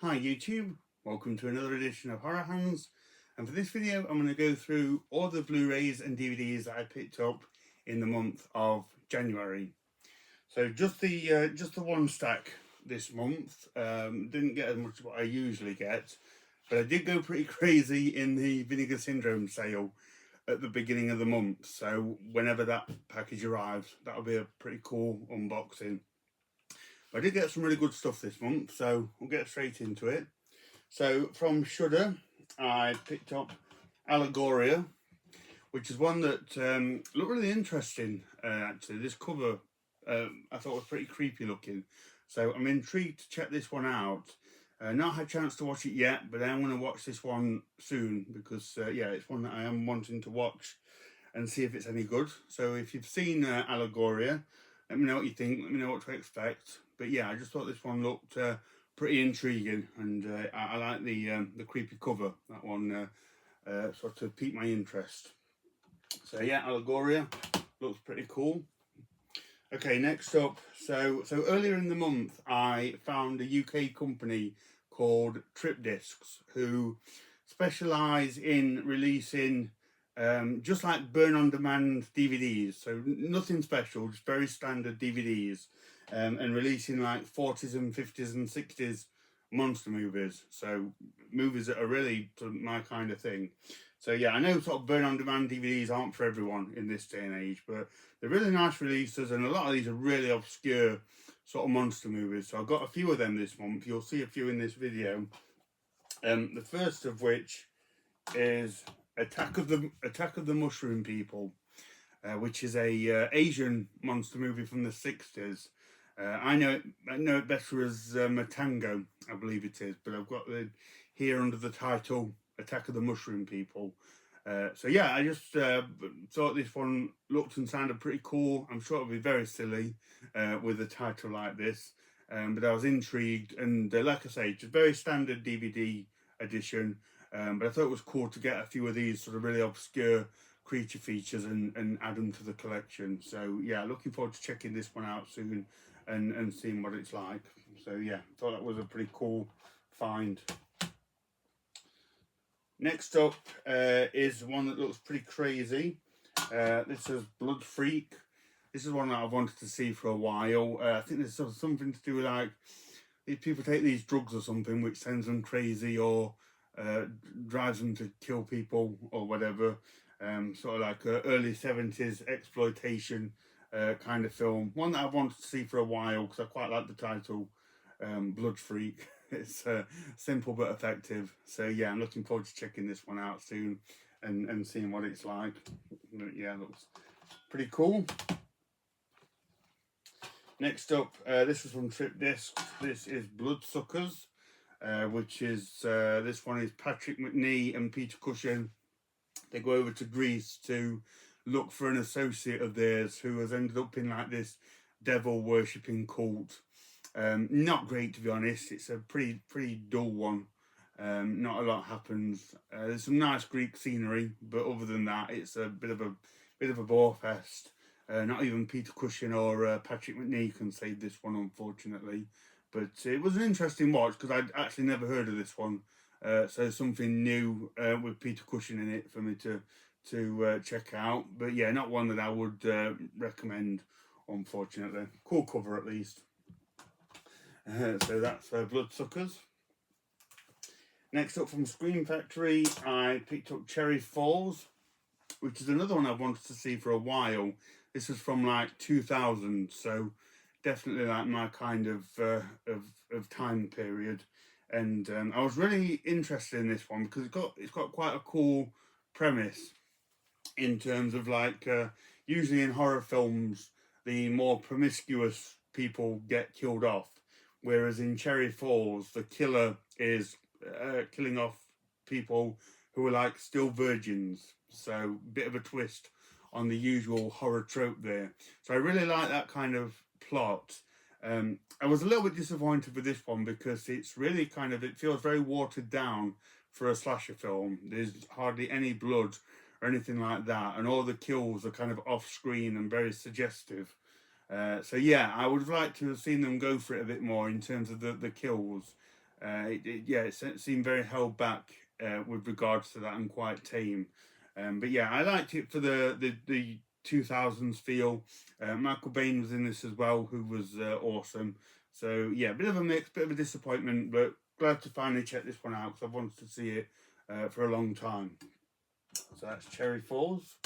Hi YouTube, welcome to another edition of Horror Hands, and for this video I'm going to go through all the Blu-rays and DVDs that I picked up in the month of January. So just the one stack this month. Didn't get as much as what I usually get, but I did go pretty crazy in the Vinegar Syndrome sale at the beginning of the month, so whenever that package arrives that'll be a pretty cool unboxing. I did get some really good stuff this month, so we'll get straight into it. So from Shudder, I picked up Allegoria, which is one that looked really interesting. Actually, this cover I thought was pretty creepy looking, so I'm intrigued to check this one out. Not had a chance to watch it yet, but I am going to watch this one soon because yeah, it's one that I am wanting to watch and see if it's any good. So if you've seen Allegoria, let me know what you think. Let me know what to expect. But yeah, I just thought this one looked pretty intriguing, and I like the creepy cover. That one sort of piqued my interest. So yeah, Allegoria looks pretty cool. Okay, next up. So earlier in the month, I found a UK company called Crypt, who specialise in releasing just like burn on demand DVDs, so nothing special, just very standard DVDs, and releasing like 40s and 50s and 60s monster movies, so movies that are really my kind of thing. So yeah, I know sort of burn on demand DVDs aren't for everyone in this day and age, but they're really nice releases, and a lot of these are really obscure sort of monster movies. So I've got a few of them this month. You'll see a few in this video. The first of which is Attack of the Mushroom People, which is a Asian monster movie from the 60s. I know it better as Matango, I believe it is, but I've got it here under the title Attack of the Mushroom People. So yeah, I just thought this one looked and sounded pretty cool. I'm sure it'll be very silly with a title like this, but I was intrigued, and like I say, just very standard DVD edition. But I thought it was cool to get a few of these sort of really obscure creature features and add them to the collection. So yeah, looking forward to checking this one out soon and seeing what it's like. So yeah, thought that was a pretty cool find. Next up is one that looks pretty crazy. This is Blood Freak. This is one that I've wanted to see for a while. I think there's something to do with like these people take these drugs or something which sends them crazy or drives them to kill people or whatever. Sort of like early 70s exploitation kind of film. One that I've wanted to see for a while because I quite like the title, Blood Freak. It's simple but effective. So yeah, I'm looking forward to checking this one out soon and seeing what it's like. But yeah, it looks pretty cool. Next up, this is from Trip Discs. This is Bloodsuckers, which is, this one is Patrick Macnee and Peter Cushing. They go over to Greece to look for an associate of theirs who has ended up in like this devil worshipping cult. Not great, to be honest. It's a pretty dull one. Not a lot happens. There's some nice Greek scenery, but other than that, it's a bit of a bore fest. Not even Peter Cushing or Patrick Macnee can save this one, unfortunately. But it was an interesting watch because I'd actually never heard of this one. So something new with Peter Cushing in it for me to check out. But yeah, not one that I would recommend, unfortunately. Cool cover at least. So that's Bloodsuckers. Next up from Scream Factory, I picked up Cherry Falls, which is another one I've wanted to see for a while. This is from like 2000, so definitely like my kind of time period. And I was really interested in this one because it's got quite a cool premise in terms of like usually in horror films the more promiscuous people get killed off, whereas in Cherry Falls the killer is killing off people who are like still virgins. So bit of a twist on the usual horror trope there. So I really like that kind of plot. I was a little bit disappointed with this one because it's really kind of, it feels very watered down for a slasher film. There's hardly any blood or anything like that, and all the kills are kind of off screen and very suggestive. So yeah, I would have liked to have seen them go for it a bit more in terms of the kills. It seemed very held back with regards to that, and quite tame. But yeah, I liked it for the 2000s feel. Michael Bain was in this as well, who was awesome. So yeah, bit of a mix, bit of a disappointment, but glad to finally check this one out because I've wanted to see it for a long time. So that's Cherry Falls.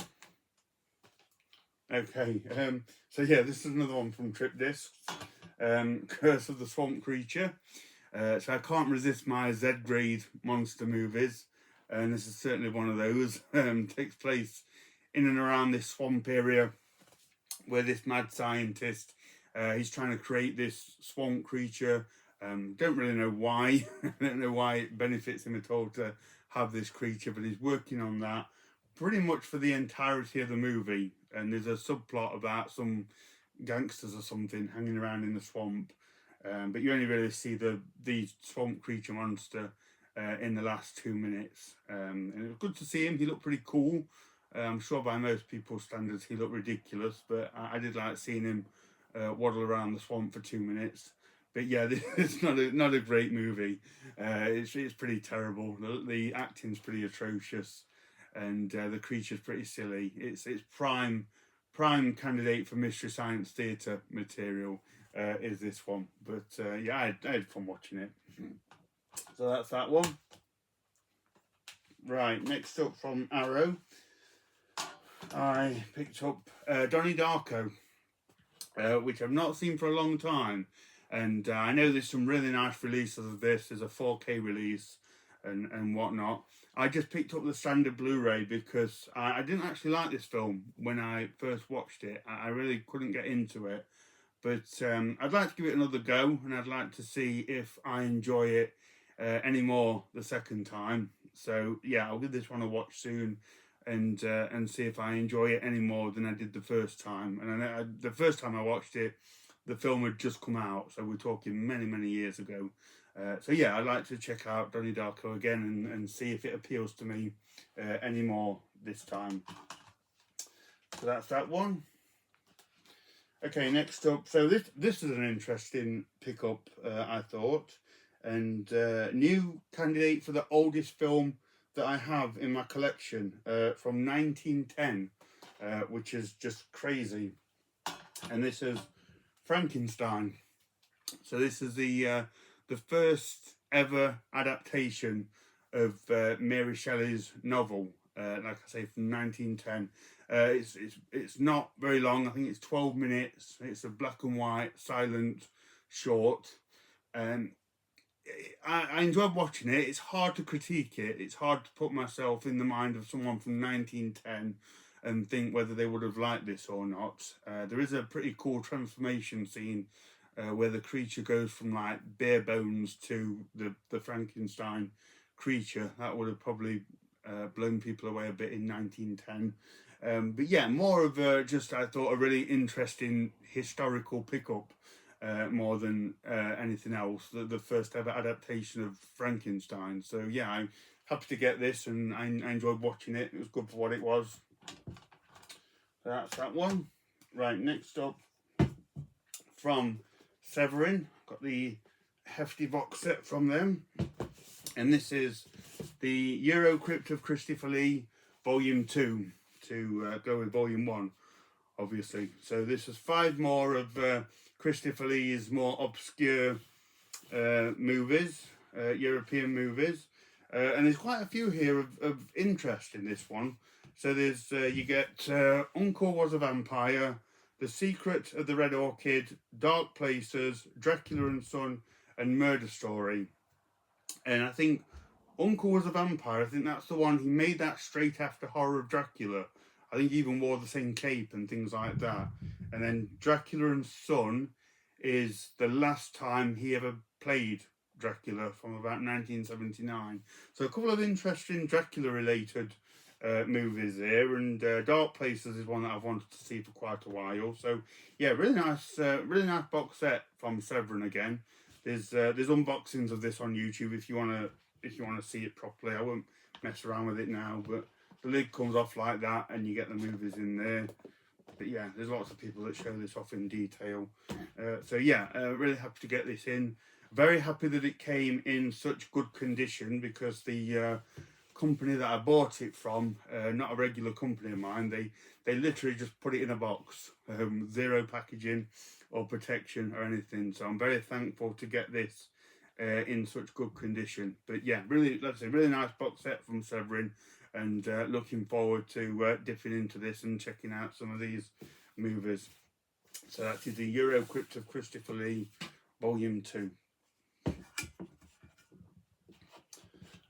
Okay, so yeah, this is another one from Crypt Discs. Curse of the Swamp Creature. So I can't resist my Z-grade monster movies, and this is certainly one of those. Takes place in and around this swamp area where this mad scientist, he's trying to create this swamp creature. Don't really know why. I don't know why it benefits him at all to have this creature, but he's working on that pretty much for the entirety of the movie. And there's a subplot about some gangsters or something hanging around in the swamp. But you only really see the swamp creature monster in the last 2 minutes. And it was good to see him. He looked pretty cool. I'm sure by most people's standards he looked ridiculous, but I did like seeing him waddle around the swamp for 2 minutes. But yeah, it's not a great movie. It's pretty terrible. The acting's pretty atrocious, and the creature's pretty silly. It's prime candidate for Mystery Science Theatre material. Is this one, but yeah, I had fun watching it. So that's that one. Right, next up from Arrow, I picked up Donnie Darko, which I've not seen for a long time, and I know there's some really nice releases of this. There's a 4K release and whatnot. I just picked up the standard Blu-ray because I didn't actually like this film when I first watched it. I really couldn't get into it. But I'd like to give it another go, and I'd like to see if I enjoy it any more the second time. So yeah, I'll give this one a watch soon, and see if I enjoy it any more than I did the first time. And I know the first time I watched it, the film had just come out, so we're talking many years ago. So yeah, I'd like to check out Donnie Darko again and see if it appeals to me any more this time. So that's that one. Okay, next up, so this is an interesting pickup, I thought, and new candidate for the oldest film that I have in my collection, from 1910, which is just crazy, and this is Frankenstein. So this is the first ever adaptation of Mary Shelley's novel, like I say, from 1910. It's not very long. I think it's 12 minutes. It's a black and white, silent, short. I enjoyed watching it. It's hard to critique it. It's hard to put myself in the mind of someone from 1910 and think whether they would have liked this or not. There is a pretty cool transformation scene where the creature goes from like bare bones to the Frankenstein creature. That would have probably blown people away a bit in 1910. But yeah, more of just, I thought, a really interesting historical pickup more than anything else. The first ever adaptation of Frankenstein. So yeah, I'm happy to get this, and I enjoyed watching it. It was good for what it was. So that's that one. Right, next up from Severin, got the hefty box set from them, and this is the Euro Crypt of Christopher Lee Volume 2, to go with Volume 1, obviously. So this is 5 more of Christopher Lee's more obscure movies, European movies, and there's quite a few here of interest in this one. So there's you get Uncle Was a Vampire, The Secret of the Red Orchid, Dark Places, Dracula and Son, and Murder Story. And I think Uncle Was a Vampire, I think that's the one, he made that straight after Horror of Dracula. I think he even wore the same cape and things like that. And then Dracula and Son is the last time he ever played Dracula, from about 1979. So a couple of interesting Dracula related movies there, and Dark Places is one that I've wanted to see for quite a while. So yeah, really nice box set from Severin again. There's unboxings of this on YouTube if you want to see it properly. I won't mess around with it now, but the lid comes off like that and you get the movies in there. But yeah, there's lots of people that show this off in detail. So yeah, really happy to get this in. Very happy that it came in such good condition, because the company that I bought it from, not a regular company of mine, they literally just put it in a box, zero packaging or protection or anything. So I'm very thankful to get this in such good condition. But yeah, really, let's say, really nice box set from Severin, and looking forward to dipping into this and checking out some of these movies. So that is the Euro Crypt of Christopher Lee, Volume 2.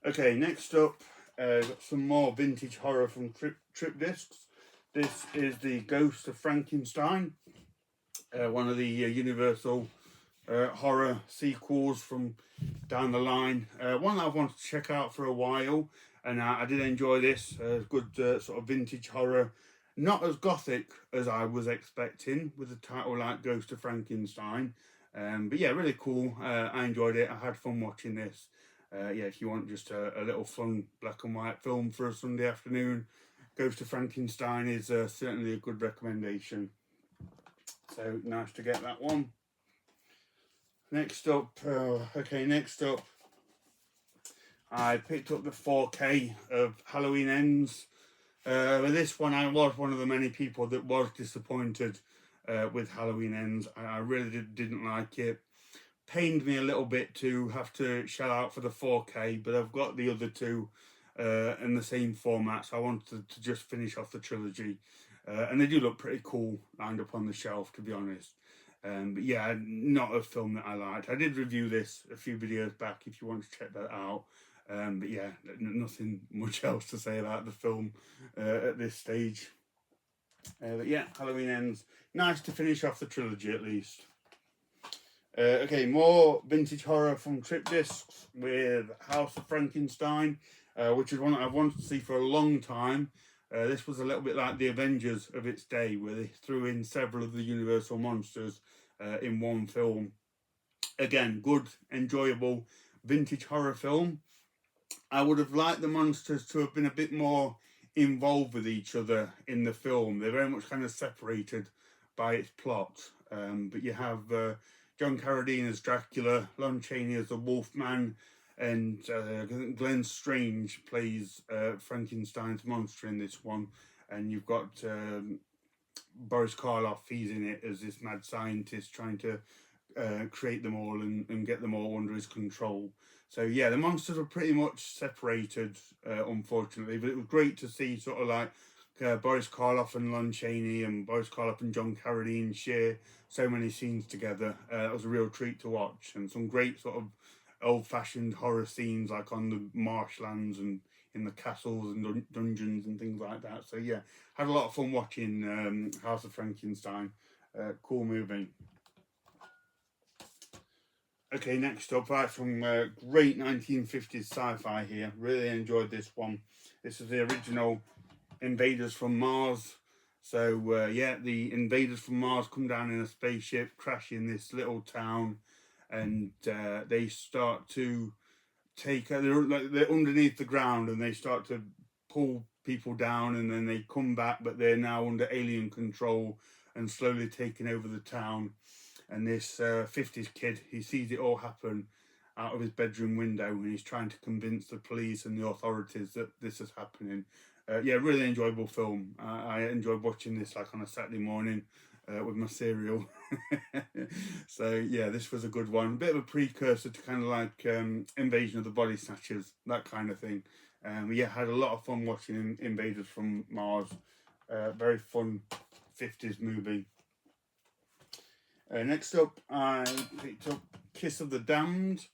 Okay, next up, got some more vintage horror from Crypt discs. This is the Ghost of Frankenstein, one of the Universal horror sequels from down the line. One that I've wanted to check out for a while, and I did enjoy this. Good sort of vintage horror, not as gothic as I was expecting with a title like Ghost of Frankenstein, but yeah, really cool. I enjoyed it. I had fun watching this. Yeah, if you want just a little fun black and white film for a Sunday afternoon, Ghost of Frankenstein is certainly a good recommendation. So nice to get that one. Next up, I picked up the 4K of Halloween Ends. With this one, I was one of the many people that was disappointed with Halloween Ends. I really didn't like it. Pained me a little bit to have to shell out for the 4K, but I've got the other two in the same format, so I wanted to just finish off the trilogy. And they do look pretty cool lined up on the shelf, to be honest. But yeah, not a film that I liked. I did review this a few videos back if you want to check that out. But yeah, nothing much else to say about the film at this stage. But yeah, Halloween Ends. Nice to finish off the trilogy at least. Okay, more vintage horror from Crypt discs with House of Frankenstein, which is one that I've wanted to see for a long time. This was a little bit like the Avengers of its day, where they threw in several of the Universal monsters in one film. Again, good, enjoyable vintage horror film. I would have liked the monsters to have been a bit more involved with each other in the film. They're very much kind of separated by its plot. But you have John Carradine as Dracula, Lon Chaney as the Wolfman, and Glenn Strange plays Frankenstein's monster in this one. And you've got Boris Karloff, he's in it as this mad scientist trying to create them all and get them all under his control. So yeah, the monsters were pretty much separated, unfortunately, but it was great to see sort of like Boris Karloff and Lon Chaney and Boris Karloff and John Carradine share so many scenes together. It was a real treat to watch, and some great sort of old-fashioned horror scenes like on the marshlands and in the castles and dungeons and things like that. So yeah, had a lot of fun watching House of Frankenstein. Cool movie. Okay, next up, right, from great 1950s sci-fi here. Really enjoyed this one. This is the original Invaders from Mars. So yeah, the invaders from Mars come down in a spaceship, crash in this little town, and they start to take, they're underneath the ground, and they start to pull people down, and then they come back, but they're now under alien control and slowly taking over the town. And this 50s kid, he sees it all happen out of his bedroom window, and he's trying to convince the police and the authorities that this is happening. Yeah, really enjoyable film. I enjoyed watching this like on a Saturday morning with my cereal. So yeah, this was a good one. A bit of a precursor to kind of like Invasion of the Body Snatchers, that kind of thing. Yeah, had a lot of fun watching Invaders from Mars. Very fun 50s movie. Next up, I picked up Kiss of the Damned.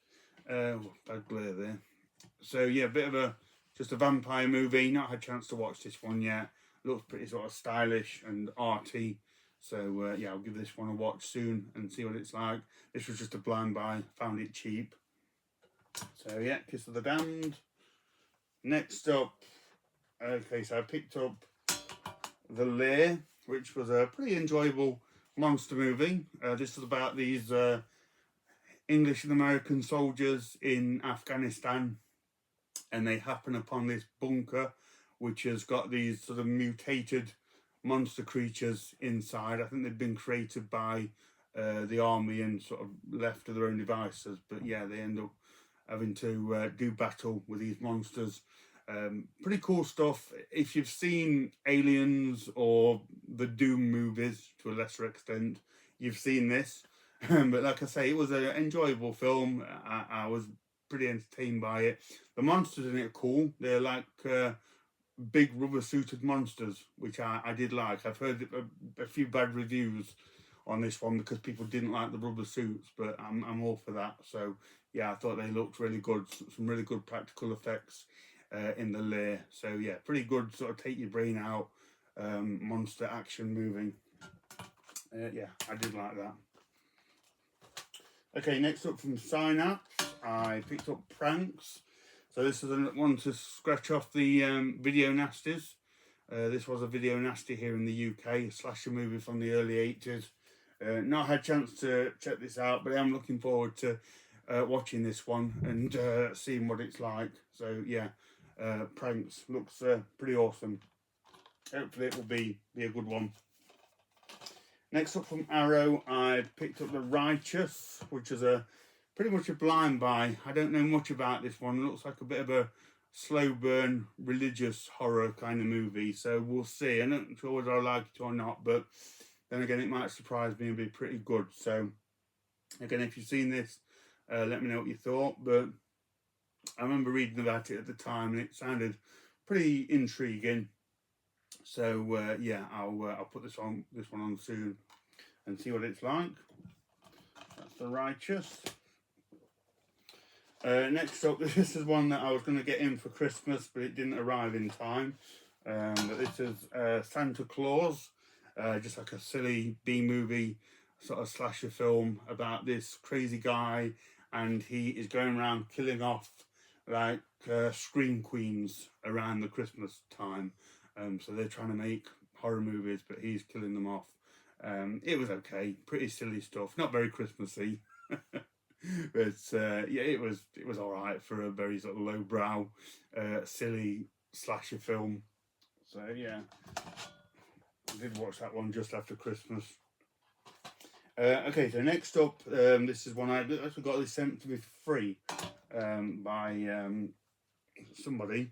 Bad glare there. So yeah, a bit of just a vampire movie. Not had a chance to watch this one yet. Looks pretty sort of stylish and arty. So yeah, I'll give this one a watch soon and see what it's like. This was just a blind buy. Found it cheap. So yeah, Kiss of the Damned. Next up, okay, so I picked up The Lair, which was a pretty enjoyable monster movie. This was about these English and American soldiers in Afghanistan, and they happen upon this bunker which has got these sort of mutated monster creatures inside. I think they've been created by the army and sort of left to their own devices. But yeah, they end up having to do battle with these monsters. Pretty cool stuff. If you've seen Aliens or the Doom movies to a lesser extent, you've seen this. But like I say, it was an enjoyable film. I was pretty entertained by it. The monsters in it are cool. They're like big rubber suited monsters, which I did like. I've heard a few bad reviews on this one because people didn't like the rubber suits, but I'm all for that. So yeah, I thought they looked really good. Some really good practical effects in the lair. So yeah, pretty good sort of take your brain out monster action movie. Yeah, I did like that. Okay, next up from Synapse, I picked up Pranks. So this is one to scratch off the video nasties. This was a video nasty here in the UK, a slasher movie from the early 80s. Not had a chance to check this out, but I'm looking forward to watching this one and seeing what it's like. So yeah, Pranks looks pretty awesome. Hopefully it will be a good one. Next up from Arrow, I picked up The Righteous, which is pretty much a blind buy. I don't know much about this one. It looks like a bit of a slow burn religious horror kind of movie, so we'll see. I'm not sure whether I like it or not, but then again, it might surprise me and be pretty good. So again, if you've seen this, let me know what you thought. But I remember reading about it at the time, and it sounded pretty intriguing. So yeah, I'll put this one on soon and see what it's like. That's The Righteous. Next up, this is one that I was going to get in for Christmas, but it didn't arrive in time. But this is Santa Claus, just like a silly B-movie sort of slasher film about this crazy guy, and he is going around killing off like scream queens around the Christmas time. So they're trying to make horror movies, but he's killing them off. It was okay, pretty silly stuff, not very Christmassy. But yeah, it was all right for a very sort of lowbrow, silly slasher film. So yeah, I did watch that one just after Christmas. Okay, so next up, this is one I actually got this sent to me for free by somebody.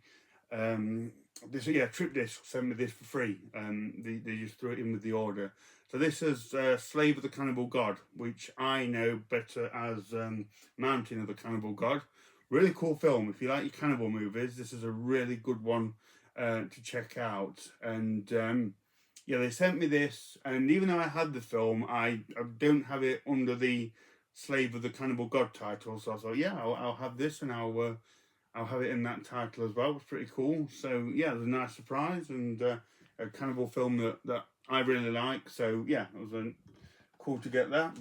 Crypt sent me this for free. They just threw it in with the order. So this is Slave of the Cannibal God, which I know better as Mountain of the Cannibal God. Really cool film. If you like your cannibal movies, this is a really good one to check out. And yeah, they sent me this, and even though I had the film, I don't have it under the Slave of the Cannibal God title. So I thought, yeah, I'll have this, and I'll have it in that title as well. It's pretty cool. So yeah, it was a nice surprise, and a cannibal film that I really like. So yeah, it was cool to get that.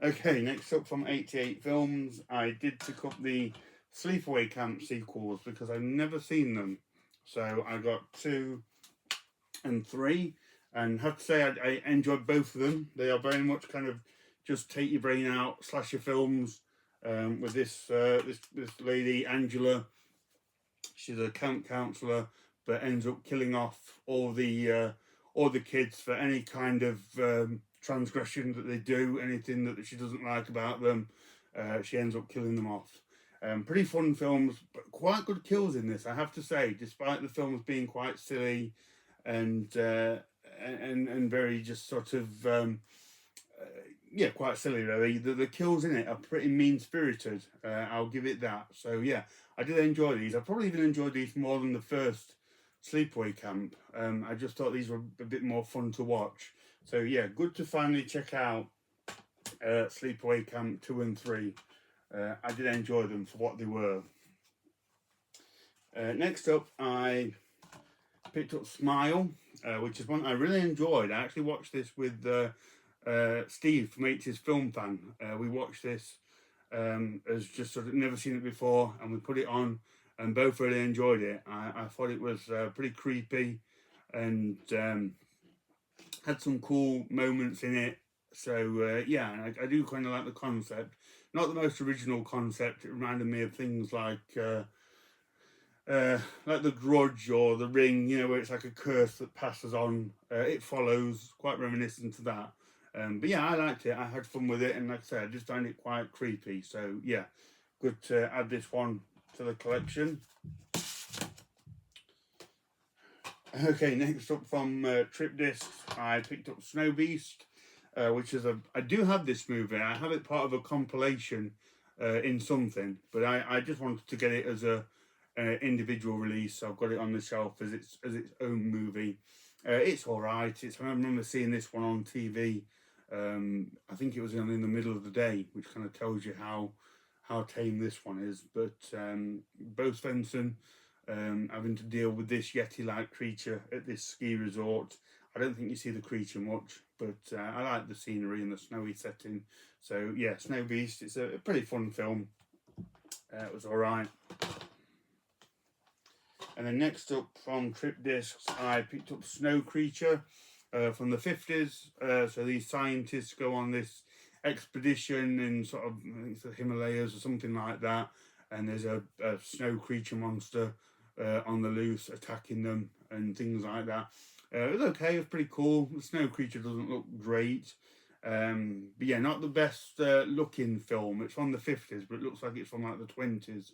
Okay, next up from 88 Films, I did pick up the Sleepaway Camp sequels because I've never seen them. So I got 2 and 3, and have to say I enjoyed both of them. They are very much kind of just take your brain out slasher films. With this lady Angela, she's a camp counselor, but ends up killing off all the kids for any kind of transgression that they do, anything that she doesn't like about them. She ends up killing them off. Pretty fun films, but quite good kills in this, I have to say, despite the films being quite silly and very just sort of yeah, quite silly really. The kills in it are pretty mean-spirited. I'll give it that. So yeah, I did enjoy these. I probably even enjoyed these more than the first Sleepaway Camp. I just thought these were a bit more fun to watch. So yeah, good to finally check out Sleepaway Camp 2 and 3. I did enjoy them for what they were. Next up, I picked up Smile, which is one I really enjoyed. I actually watched this with Steve from 80s Film Fan. We watched this as just sort of never seen it before, and we put it on and both really enjoyed it. I thought it was pretty creepy and had some cool moments in it. So yeah, I do kind of like the concept. Not the most original concept. It reminded me of things like The Grudge or The Ring, you know, where it's like a curse that passes on. It Follows, quite reminiscent to that. But yeah, I liked it. I had fun with it, and like I said, I just found it quite creepy. So yeah, good to add this one to the collection. Okay, next up from Trip Discs, I picked up Snow Beast, which is I do have this movie. I have it part of a compilation in something, but I just wanted to get it as a individual release. So I've got it on the shelf as its own movie. It's all right. I remember seeing this one on TV. I think it was in the middle of the day, which kind of tells you how tame this one is. But Bo Svensson having to deal with this Yeti-like creature at this ski resort. I don't think you see the creature much, but I like the scenery and the snowy setting. So yeah, Snow Beast, it's a pretty fun film. It was all right. And then next up from Crypt Discs, I picked up Snow Creature from the 50s. So these scientists go on this expedition in sort of, I think it's the Himalayas or something like that, and there's a snow creature monster on the loose attacking them and things like that. It was okay, it was pretty cool. The snow creature doesn't look great. But yeah, not the best looking film. It's from the 50s, but it looks like it's from like the 20s.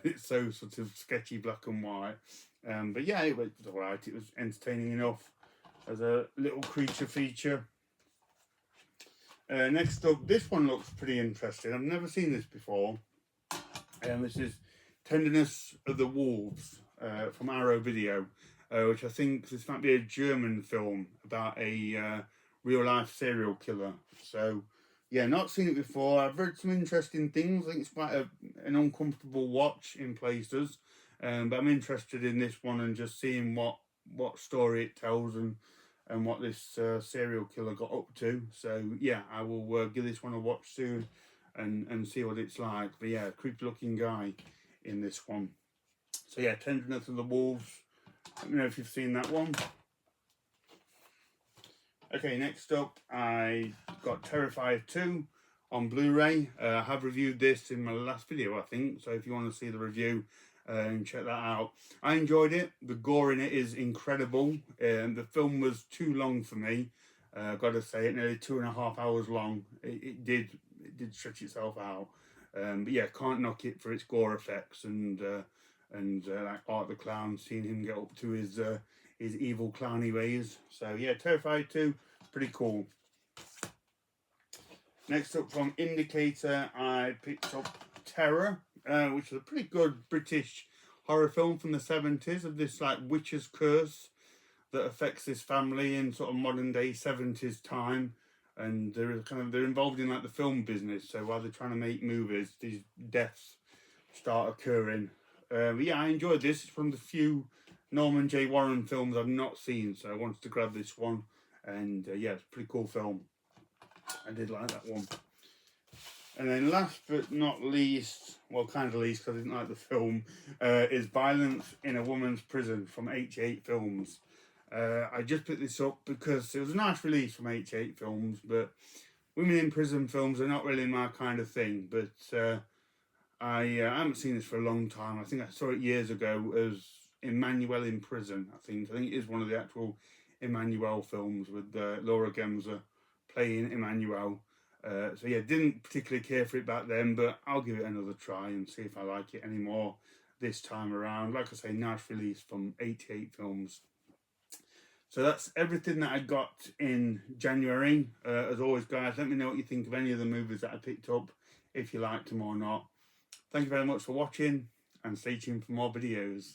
It's so sort of sketchy black and white. But yeah, it was alright. It was entertaining enough as a little creature feature. Next up, this one looks pretty interesting. I've never seen this before. This is Tenderness of the Wolves from Arrow Video, which I think this might be a German film about a real life serial killer. So yeah, not seen it before. I've read some interesting things. I think it's quite an uncomfortable watch in places, but I'm interested in this one and just seeing what story it tells and what this serial killer got up to. So yeah, I will give this one a watch soon and see what it's like. But yeah, creepy looking guy in this one. So yeah, Tenderness of the Wolves. Let me know if you've seen that one. Okay, next up, I got Terrifier 2 on Blu-ray. I have reviewed this in my last video, I think. So if you want to see the review, check that out. I enjoyed it. The gore in it is incredible. The film was too long for me. I've got to say it, nearly 2.5 hours long. It did stretch itself out. But yeah, can't knock it for its gore effects and like Art the Clown, seeing him get up to his evil clowny ways. So yeah, Terrifier 2, pretty cool. Next up from Indicator, I picked up Terror, which is a pretty good British horror film from the 70s of this like witch's curse that affects this family in sort of modern day 70s time. And they're involved in like the film business. So while they're trying to make movies, these deaths start occurring. But yeah, I enjoyed this. It's from the few Norman J. Warren films I've not seen, so I wanted to grab this one. And yeah, it's a pretty cool film. I did like that one. And then last but not least, well, kind of least because I didn't like the film, is Violence in a Woman's Prison from H8 Films. I just picked this up because it was a nice release from H8 Films, but women in prison films are not really my kind of thing. But I haven't seen this for a long time. I think I saw it years ago as Emmanuel in Prison, I think it is one of the actual Emmanuel films with Laura Gemser playing Emmanuel. So yeah, didn't particularly care for it back then, but I'll give it another try and see if I like it anymore this time around. Like I say, nice release from 88 Films. So that's everything that I got in January. As always, guys, let me know what you think of any of the movies that I picked up, if you liked them or not. Thank you very much for watching, and stay tuned for more videos.